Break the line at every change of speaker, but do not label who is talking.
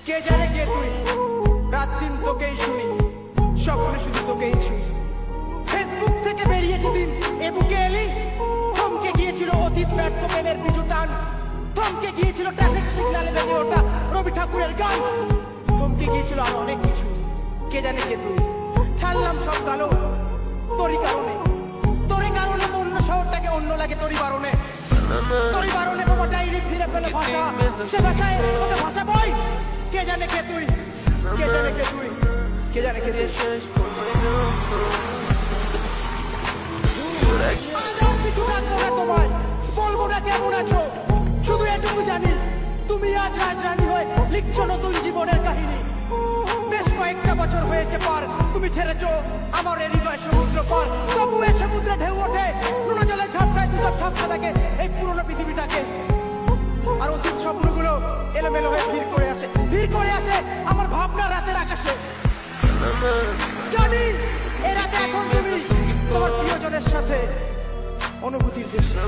কে জানে কে তুই, রাত দিন তোকেই শুনি, স্বপ্নে শুধু তোকেই ছুঁই। ফেসবুক থেকে বেরিয়ে যেদিন এ বুকে এলি, থমকে গিয়েছিল অতীত ব্যর্থ প্রেমের পিছু টান, থমকে গিয়েছিল ট্রাফিক সিগন্যালে বেজে ওঠা রবি ঠাকুরের গান, থমকে গিয়েছিল আর অনেক কিছু। কে জানে কে তুই, ছাড়লাম সব কালো তোরই কারণে, তোরই কারণে অন্য শহরটাকে অন্য লাগে তোরই বারণে, তোরই বারণে বাবা ডাইরি ফিরে পেলে ভাষা, সে ভাষায় ওটা ভাষা বই। কে জানে কে তুই, কে জানে কে তুই, কে জানে কে তুই। কিছু জানবো না তোমায়, বলবো না কেমন আছো, শুধু এটুকু জানি তুমি আজ রাজরানী হয়ে লিখছো নতুন জীবনের কাহিনী। বেশ কয়েকটা বছর হয়েছে পর তুমি ছেড়েছো আমার হৃদয় সমুদ্র পর, তবু এ সমুদ্রে ঢেউ ওঠে, নোনা জলে ঝাপটায় দুধের ঝাপটা থাকে এই পুরনো পৃথিবীটাকে। আর অতীত স্বপ্নগুলো এলোমেলো হয়ে ভিড় করে আসে আমার ভাবনা রাতের আকাশে। জানি এ রাতে এখন তুমি তোমার প্রিয়জনের সাথে অনুভূতির দেশে।